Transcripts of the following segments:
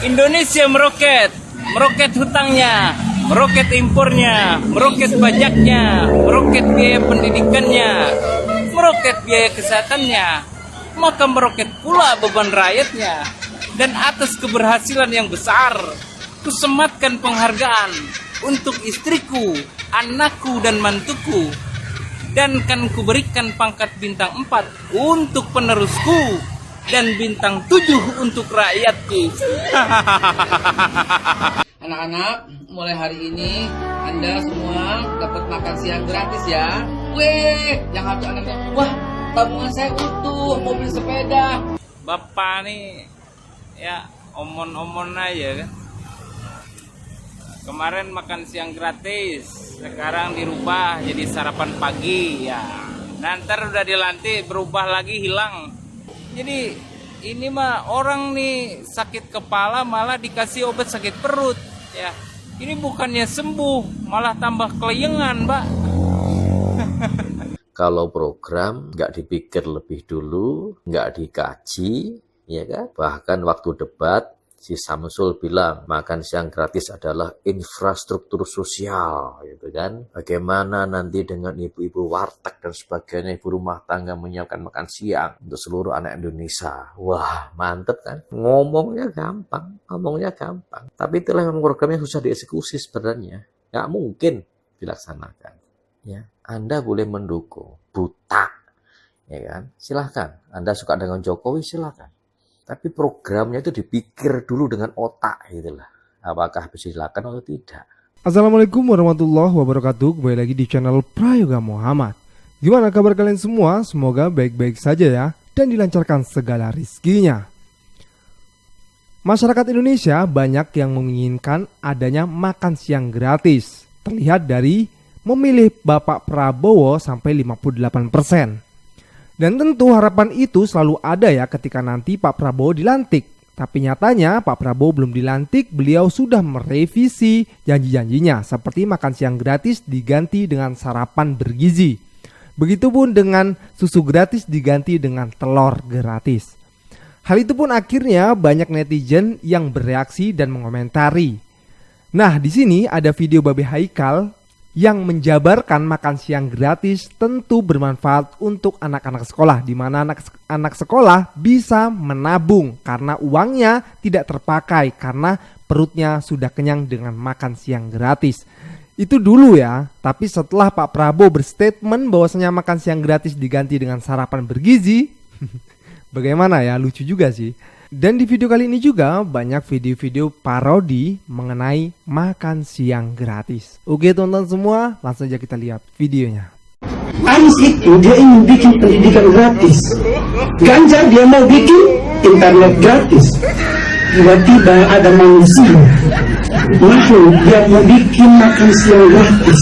Indonesia meroket, meroket hutangnya, meroket impornya, meroket pajaknya, meroket biaya pendidikannya, meroket biaya kesehatannya, maka meroket pula beban rakyatnya. Dan atas keberhasilan yang besar, kusematkan penghargaan untuk istriku, anakku dan mantuku, dan kan kuberikan pangkat bintang 4 untuk penerusku dan bintang 7 untuk rakyatku. Anak-anak, mulai hari ini Anda semua dapat makan siang gratis ya. Weh, yang satu anaknya, wah tabungan saya utuh, mau beli sepeda. Bapak nih ya omon-omon aja kan. Kemarin makan siang gratis, sekarang dirubah jadi sarapan pagi ya. Nanti udah dilantik berubah lagi hilang. Jadi ini mah orang nih sakit kepala malah dikasih obat sakit perut ya. Ini bukannya sembuh, malah tambah keleyengan, Mbak. Kalau program nggak dipikir lebih dulu, nggak dikaji, ya kan? Bahkan waktu debat, si Samsul bilang makan siang gratis adalah infrastruktur sosial, gitu kan? Bagaimana nanti dengan ibu-ibu warteg dan sebagainya, ibu rumah tangga menyiapkan makan siang untuk seluruh anak Indonesia. Wah, mantep kan? Ngomongnya gampang. Tapi itulah memang program yang susah dieksekusi sebenarnya. Nggak mungkin dilaksanakan. Ya, Anda boleh mendukung, buta, ya kan? Silahkan. Anda suka dengan Jokowi, silahkan. Tapi programnya itu dipikir dulu dengan otak, gitulah. Apakah bisa dilakukan atau tidak? Assalamualaikum warahmatullahi wabarakatuh. Kembali lagi di channel Prayoga Muhammad. Gimana kabar kalian semua? Semoga baik-baik saja ya, dan dilancarkan segala rizkinya. Masyarakat Indonesia banyak yang menginginkan adanya makan siang gratis. Terlihat dari memilih Bapak Prabowo sampai 58%. Dan tentu harapan itu selalu ada ya ketika nanti Pak Prabowo dilantik. Tapi nyatanya Pak Prabowo belum dilantik, beliau sudah merevisi janji-janjinya seperti makan siang gratis diganti dengan sarapan bergizi. Begitupun dengan susu gratis diganti dengan telur gratis. Hal itu pun akhirnya banyak netizen yang bereaksi dan mengomentari. Nah, di sini ada video Babe Haikal yang menjabarkan makan siang gratis tentu bermanfaat untuk anak-anak sekolah, di mana anak sekolah bisa menabung karena uangnya tidak terpakai karena perutnya sudah kenyang dengan makan siang gratis. Itu dulu ya, tapi setelah Pak Prabowo berstatement bahwasanya makan siang gratis diganti dengan sarapan bergizi, bagaimana ya, lucu juga sih. Dan di video kali ini juga banyak video-video parodi mengenai makan siang gratis. Oke tonton semua, langsung aja kita lihat videonya. Anies itu dia ingin bikin pendidikan gratis. Ganjar dia mau bikin internet gratis. Tiba-tiba ada manusia Mahfud dia mau bikin makan siang gratis.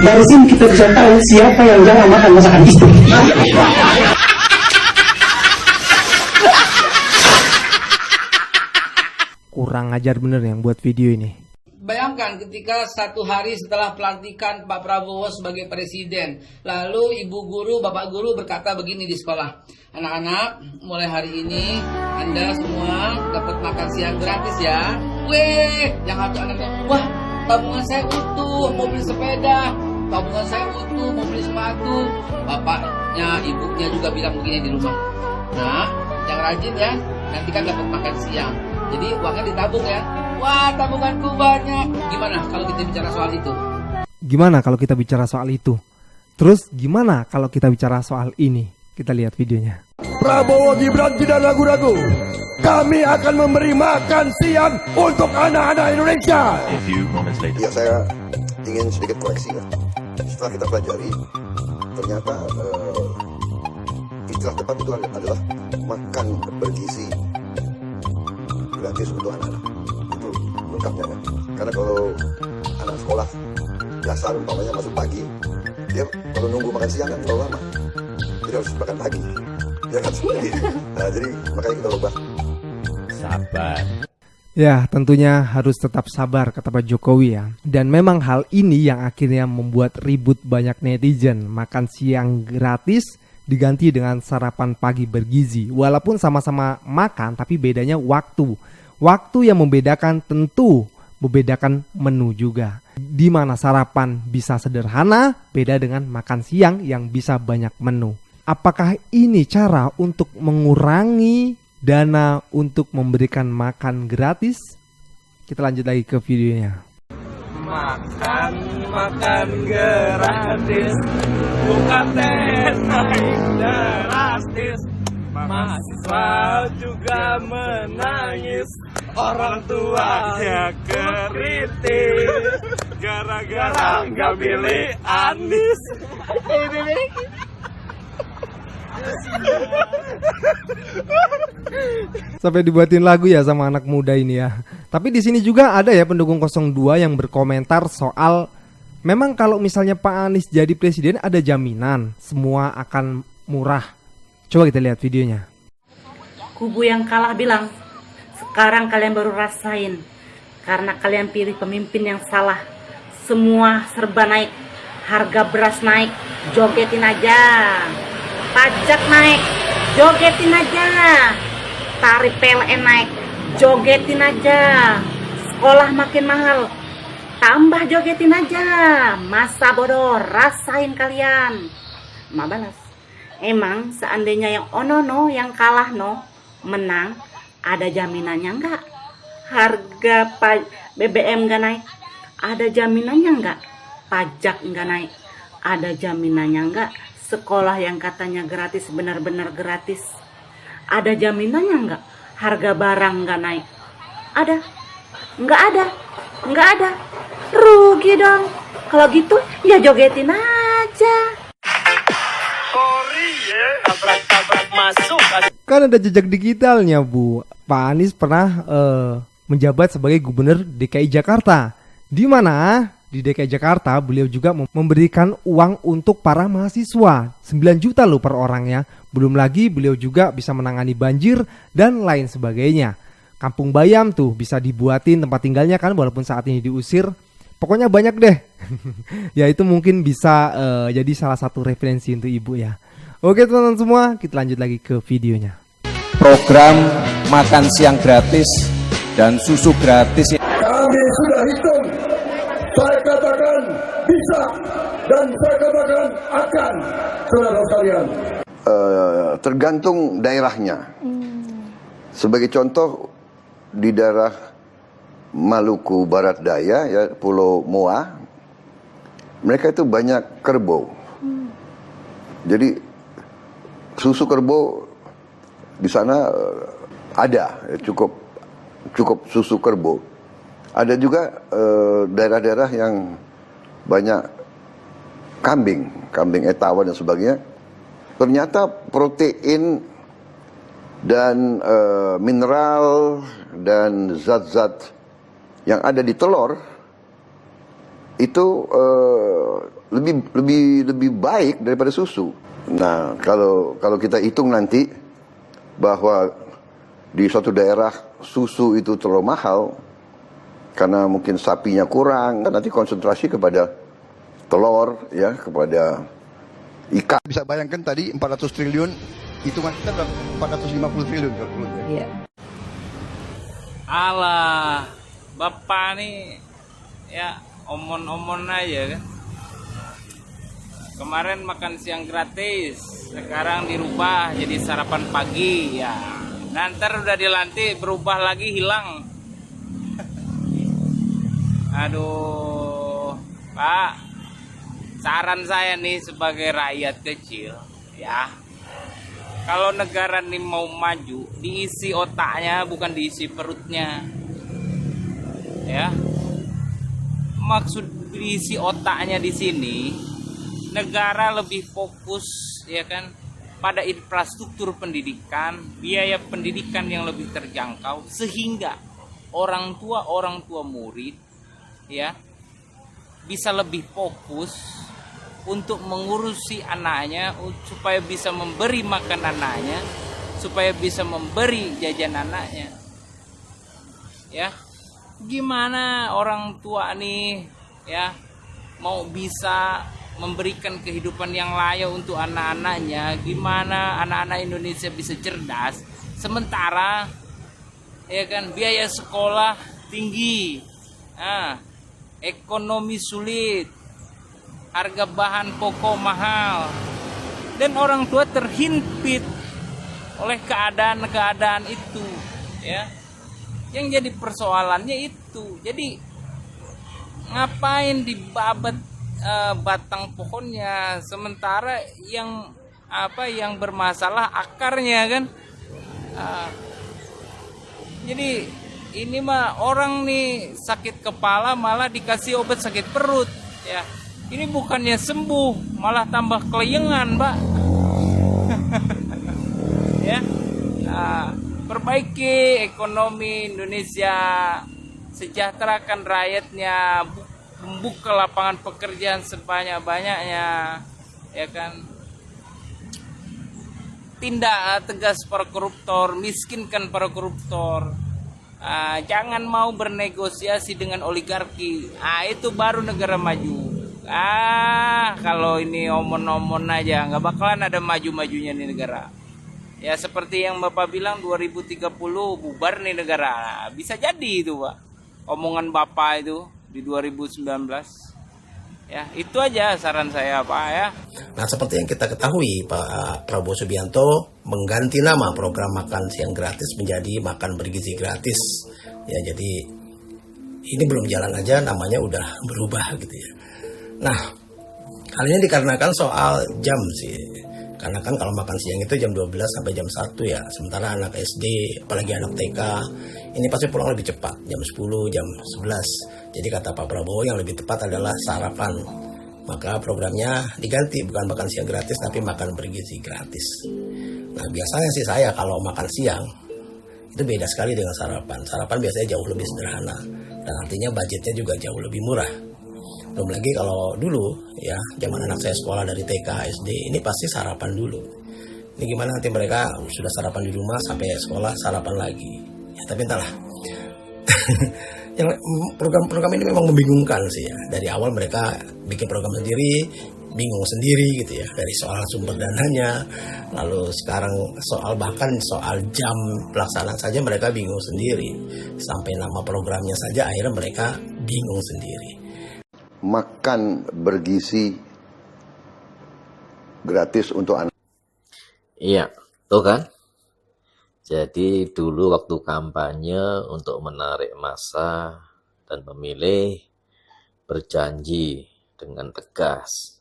Dari sini kita bisa tahu siapa yang jangan makan masakan istri. Kurang ajar bener yang buat video ini. Bayangkan ketika satu hari setelah pelantikan Pak Prabowo sebagai presiden, lalu ibu guru, bapak guru berkata begini di sekolah, anak-anak, mulai hari ini Anda semua dapat makan siang gratis ya. Weh, yang satu anaknya, wah tabungan saya utuh, mau beli sepeda. Tabungan saya utuh, mau beli sepatu. Bapaknya, ibunya juga bilang begini di rumah, nah, yang rajin ya, nanti kan dapat makan siang. Jadi uangnya ditabung ya. Wah, tabunganku banyak. Gimana kalau kita bicara soal itu? Gimana kalau kita bicara soal itu? Terus gimana kalau kita bicara soal ini? Kita lihat videonya. Prabowo Gibran tidak ragu-ragu. Kami akan memberi makan siang untuk anak-anak Indonesia. Ya, saya ingin sedikit koreksi ya. Setelah kita pelajari, ternyata istilah tepat itu adalah makan bergizi gratis untuk anak-anak. Itu lengkapnya ya. Karena kalau anak sekolah dasar umpamanya masuk pagi, dia kalau nunggu makan siang kan terlalu lama. Jadi harus makan pagi. Ya kan seperti itu. Nah, jadi makanya kita ubah. Sabar. Ya, tentunya harus tetap sabar kata Pak Jokowi ya. Dan memang hal ini yang akhirnya membuat ribut banyak netizen. Makan siang gratis diganti dengan sarapan pagi bergizi. Walaupun sama-sama makan tapi bedanya waktu. Waktu yang membedakan tentu membedakan menu juga. Di mana sarapan bisa sederhana, beda dengan makan siang yang bisa banyak menu. Apakah ini cara untuk mengurangi dana untuk memberikan makan gratis? Kita lanjut lagi ke videonya. Makan gratis, bukan teh naik drastis. Mahasiswa juga menangis, orang tuanya kritis, gara-gara nggak pilih Anies. Sampai dibuatin lagu ya sama anak muda ini ya. Tapi di sini juga ada ya pendukung 02 yang berkomentar soal memang kalau misalnya Pak Anies jadi presiden ada jaminan semua akan murah. Coba kita lihat videonya. Kubu yang kalah bilang, sekarang kalian baru rasain karena kalian pilih pemimpin yang salah. Semua serba naik, harga beras naik, jogetin aja. Pajak naik, jogetin aja. Tarif PLN naik, jogetin aja. Sekolah makin mahal, tambah jogetin aja. Masa bodoh, rasain kalian. Ma balas, emang seandainya yang onono yang kalah menang, ada jaminannya enggak? Harga BBM enggak naik, ada jaminannya enggak? Pajak enggak naik, ada jaminannya enggak? Sekolah yang katanya gratis benar-benar gratis, ada jaminannya enggak? Harga barang enggak naik, ada? Enggak ada, enggak ada. Rugi dong. Kalau gitu ya jogetin aja. Kan ada jejak digitalnya Bu. Pak Anies pernah menjabat sebagai gubernur DKI Jakarta. Di mana di DKI Jakarta beliau juga memberikan uang untuk para mahasiswa 9 juta loh per orangnya. Belum lagi beliau juga bisa menangani banjir dan lain sebagainya. Kampung Bayam tuh bisa dibuatin tempat tinggalnya kan walaupun saat ini diusir. Pokoknya banyak deh. Ya itu mungkin bisa jadi salah satu referensi untuk ibu ya. Oke teman-teman semua, kita lanjut lagi ke videonya. Program makan siang gratis dan susu gratis. Kami sudah hitung. Saya katakan bisa dan saya katakan akan, saudara sekalian. Tergantung daerahnya. Sebagai contoh di daerah Maluku Barat Daya, ya Pulau Moa, mereka itu banyak kerbau. Jadi susu kerbau di sana ada, cukup susu kerbau. Ada juga daerah-daerah yang banyak kambing etawa dan sebagainya. Ternyata protein dan mineral dan zat-zat yang ada di telur itu lebih baik daripada susu. Nah, kalau kita hitung nanti bahwa di suatu daerah susu itu terlalu mahal karena mungkin sapinya kurang, nanti konsentrasi kepada telur, ya, kepada ikan. Bisa bayangkan tadi 400 triliun, hitungan kita udah 450 triliun. Iya. Alah, Bapak nih ya omon-omon aja kan. Kemarin makan siang gratis, sekarang dirubah jadi sarapan pagi ya. Nanti udah dilantik berubah lagi hilang. Aduh, Pak, saran saya nih sebagai rakyat kecil ya, kalau negara ini mau maju, diisi otaknya bukan diisi perutnya ya. Maksud diisi otaknya di sini, negara lebih fokus ya kan pada infrastruktur pendidikan, biaya pendidikan yang lebih terjangkau, sehingga orang tua murid ya bisa lebih fokus untuk mengurusi anaknya, supaya bisa memberi makan anaknya, supaya bisa memberi jajan anaknya ya. Gimana orang tua nih ya mau bisa memberikan kehidupan yang layak untuk anak-anaknya? Gimana anak-anak Indonesia bisa cerdas sementara ya kan, biaya sekolah tinggi, ekonomi sulit, harga bahan pokok mahal, dan orang tua terhimpit oleh keadaan-keadaan itu, ya. Yang jadi persoalannya itu. Jadi ngapain dibabat batang pohonnya, sementara yang bermasalah akarnya kan. Jadi ini mah orang nih sakit kepala malah dikasih obat sakit perut, ya. Ini bukannya sembuh, malah tambah kelayangan, Pak. Ya. Perbaiki ekonomi Indonesia, sejahterakan rakyatnya, membuka lapangan pekerjaan sebanyak-banyaknya, ya kan. Tindak tegas para koruptor, miskinkan para koruptor. Jangan mau bernegosiasi dengan oligarki. Itu baru negara maju. Kalau ini omon-omon aja, nggak bakalan ada maju-majunya nih negara. Ya seperti yang Bapak bilang 2030 bubar nih negara. Bisa jadi itu, Pak. Omongan Bapak itu di 2019. Ya, itu aja saran saya, Pak, ya. Nah, seperti yang kita ketahui, Pak Prabowo Subianto mengganti nama program makan siang gratis menjadi makan bergizi gratis. Ya, jadi ini belum jalan aja namanya udah berubah gitu ya. Nah, hal ini dikarenakan soal jam sih. Karena kan kalau makan siang itu jam 12 sampai jam 1 ya. Sementara anak SD, apalagi anak TK, ini pasti pulang lebih cepat. Jam 10, jam 11. Jadi kata Pak Prabowo yang lebih tepat adalah sarapan. Maka programnya diganti, bukan makan siang gratis, tapi makan bergizi gratis. Nah biasanya sih saya kalau makan siang, itu beda sekali dengan sarapan. Sarapan biasanya jauh lebih sederhana. Dan artinya budgetnya juga jauh lebih murah. Belum lagi kalau dulu ya zaman anak saya sekolah dari TK, SD, ini pasti sarapan dulu. Ini gimana nanti mereka sudah sarapan di rumah sampai sekolah sarapan lagi. Ya tapi entahlah. Yang program-program ini memang membingungkan sih ya. Dari awal mereka bikin program sendiri, bingung sendiri gitu ya. Dari soal sumber dananya, lalu sekarang bahkan soal jam pelaksanaan saja mereka bingung sendiri. Sampai nama programnya saja akhirnya mereka bingung sendiri. Makan bergizi gratis untuk anak. Iya, tuh kan? Jadi dulu waktu kampanye untuk menarik massa dan pemilih berjanji dengan tegas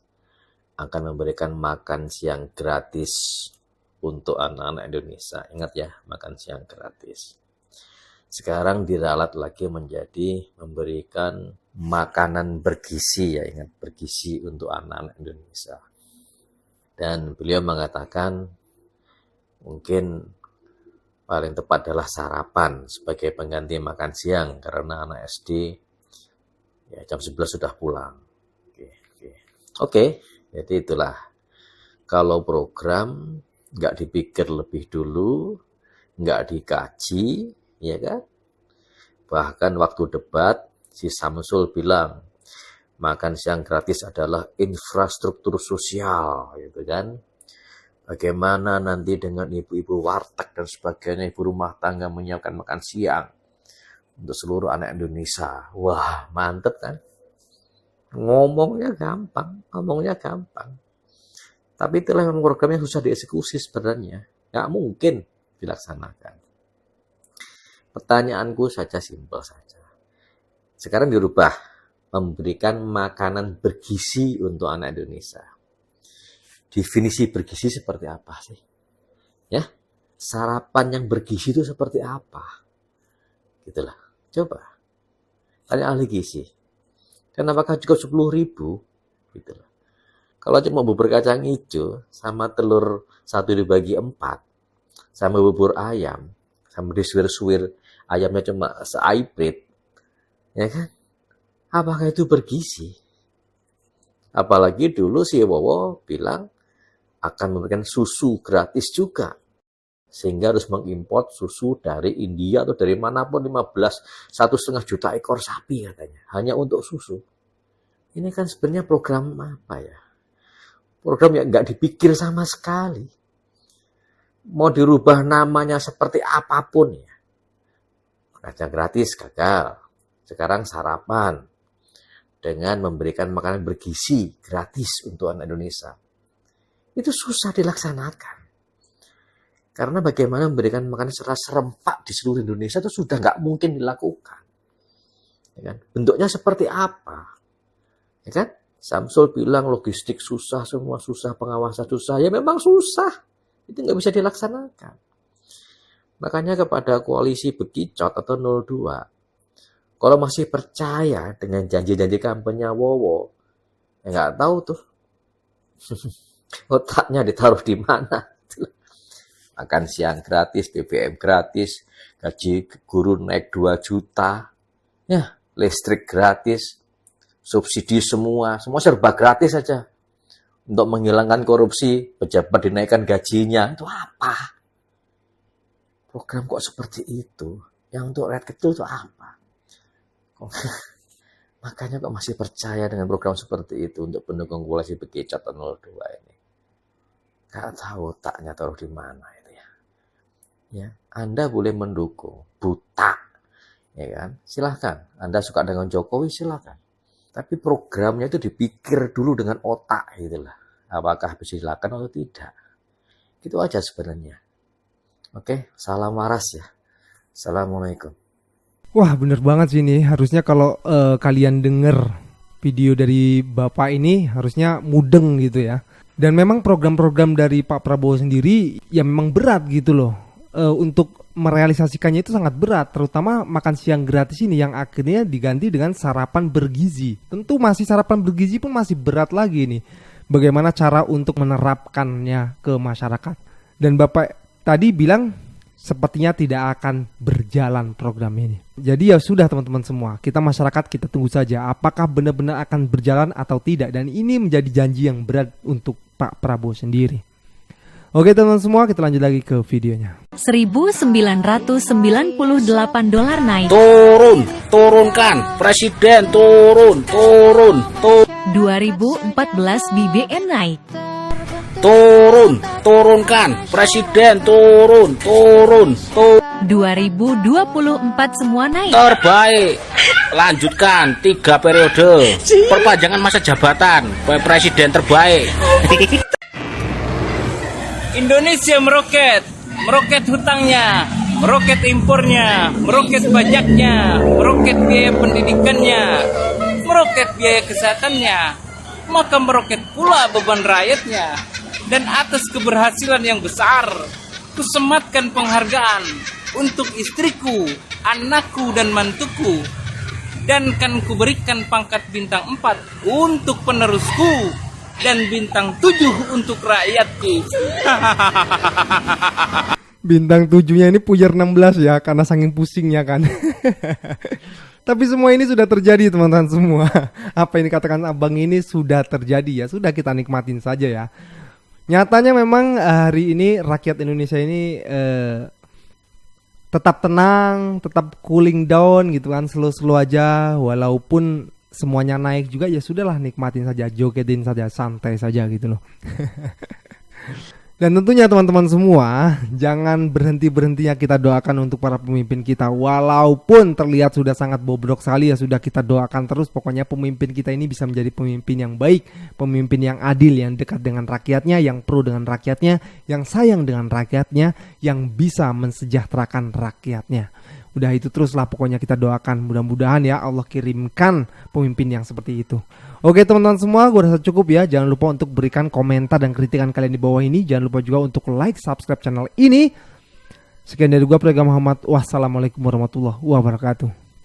akan memberikan makan siang gratis untuk anak-anak Indonesia. Ingat ya, makan siang gratis. Sekarang diralat lagi menjadi memberikan makanan bergizi, ya ingat, bergizi untuk anak-anak Indonesia. Dan beliau mengatakan mungkin paling tepat adalah sarapan sebagai pengganti makan siang karena anak SD ya jam 11 sudah pulang. Oke, jadi itulah. Kalau program nggak dipikir lebih dulu, nggak dikaji, ya kan? Bahkan waktu debat si Samsul bilang makan siang gratis adalah infrastruktur sosial, gitu kan? Bagaimana nanti dengan ibu-ibu warteg dan sebagainya, ibu rumah tangga menyiapkan makan siang untuk seluruh anak Indonesia. Wah, mantep kan? Ngomongnya gampang. Tapi itulah memang programnya susah dieksekusi sebenarnya. Nggak mungkin dilaksanakan. Pertanyaanku saja simpel saja. Sekarang dirubah, memberikan makanan bergizi untuk anak Indonesia. Definisi bergizi seperti apa sih? Ya, sarapan yang bergizi itu seperti apa? Gitulah. Coba tanya ahli gizi. Dan apakah cukup 10.000? Gitulah. Kalau cuma bubur kacang hijau sama telur 1 dibagi 4, sama bubur ayam, sama disuir-suir ayamnya cuma seaiprit, ya kan? Apakah itu bergizi? Apalagi dulu si Wowo bilang akan memberikan susu gratis juga. Sehingga harus mengimport susu dari India atau dari manapun 1,5 juta ekor sapi katanya. Hanya untuk susu. Ini kan sebenarnya program apa ya? Program yang nggak dipikir sama sekali. Mau dirubah namanya seperti apapun ya. Makan siang gratis gagal. Sekarang sarapan dengan memberikan makanan bergizi gratis untuk anak Indonesia. Itu susah dilaksanakan. Karena bagaimana memberikan makanan secara serempak di seluruh Indonesia itu sudah nggak mungkin dilakukan. Ya kan? Bentuknya seperti apa? Ya kan? Samsul bilang logistik susah, semua susah, pengawasan susah. Ya memang susah. Itu nggak bisa dilaksanakan. Makanya kepada koalisi bekicot atau 02, kalau masih percaya dengan janji-janji kampanye Wowo, ya nggak tahu tuh otaknya ditaruh di mana. Makan siang gratis, BBM gratis, gaji guru naik 2 juta, ya listrik gratis, subsidi semua serba gratis saja. Untuk menghilangkan korupsi, pejabat dinaikkan gajinya, itu apa? Program kok seperti itu? Yang untuk rakyat kecil itu apa? Makanya kok masih percaya dengan program seperti itu untuk pendukung koalisi bekicot 02 ini. Gak tahu otaknya taruh di mana itu ya. Ya, Anda boleh mendukung, buta, ya kan? Silahkan. Anda suka dengan Jokowi silahkan. Tapi programnya itu dipikir dulu dengan otak gitulah. Apakah bisa dilakukan atau tidak? Itu aja sebenarnya. Oke, salam waras ya. Assalamualaikum. Wah bener banget sih ini. Harusnya kalau kalian denger video dari Bapak ini harusnya mudeng gitu ya. Dan memang program-program dari Pak Prabowo sendiri ya memang berat gitu loh. Untuk merealisasikannya itu sangat berat. Terutama makan siang gratis ini yang akhirnya diganti dengan sarapan bergizi. Tentu masih sarapan bergizi pun masih berat lagi nih. Bagaimana cara untuk menerapkannya ke masyarakat. Dan Bapak tadi bilang sepertinya tidak akan berjalan program ini. Jadi ya sudah teman-teman semua, kita masyarakat kita tunggu saja apakah benar-benar akan berjalan atau tidak. Dan ini menjadi janji yang berat untuk Pak Prabowo sendiri. Oke teman-teman semua, kita lanjut lagi ke videonya. $1.998 naik. Turunkan, Presiden turun. 2014 BBM naik. Turunkan, Presiden turun. 2024 semua naik. Terbaik, lanjutkan 3 periode, perpanjangan masa jabatan, Presiden terbaik. Indonesia meroket hutangnya, meroket impornya, meroket pajaknya, meroket biaya pendidikannya, meroket biaya kesehatannya, maka meroket pula beban rakyatnya. Dan atas keberhasilan yang besar, kusematkan penghargaan untuk istriku, anakku dan mantuku. Dan kan kuberikan pangkat bintang 4 untuk penerusku dan bintang 7 untuk rakyatku. Bintang 7-nya ini puyer 16 ya, karena saking pusingnya kan. Tapi semua ini sudah terjadi teman-teman semua. Apa yang dikatakan abang ini sudah terjadi ya, sudah kita nikmatin saja ya. Nyatanya memang hari ini rakyat Indonesia ini tetap tenang, tetap cooling down gitu kan, slow-slow aja. Walaupun semuanya naik juga ya sudahlah, nikmatin saja, jogetin saja, santai saja gitu loh. Dan tentunya teman-teman semua, jangan berhenti-berhentinya kita doakan untuk para pemimpin kita. Walaupun terlihat sudah sangat bobrok sekali ya, sudah kita doakan terus. Pokoknya pemimpin kita ini bisa menjadi pemimpin yang baik, pemimpin yang adil, yang dekat dengan rakyatnya, yang pro dengan rakyatnya, yang sayang dengan rakyatnya, yang bisa mensejahterakan rakyatnya. Udah itu teruslah pokoknya kita doakan. Mudah-mudahan ya Allah kirimkan pemimpin yang seperti itu. Oke teman-teman semua, gue rasa cukup ya. Jangan lupa untuk berikan komentar dan kritikan kalian di bawah ini. Jangan lupa juga untuk like, subscribe channel ini. Sekian dari gue, Prega Muhammad. Wassalamualaikum warahmatullahi wabarakatuh.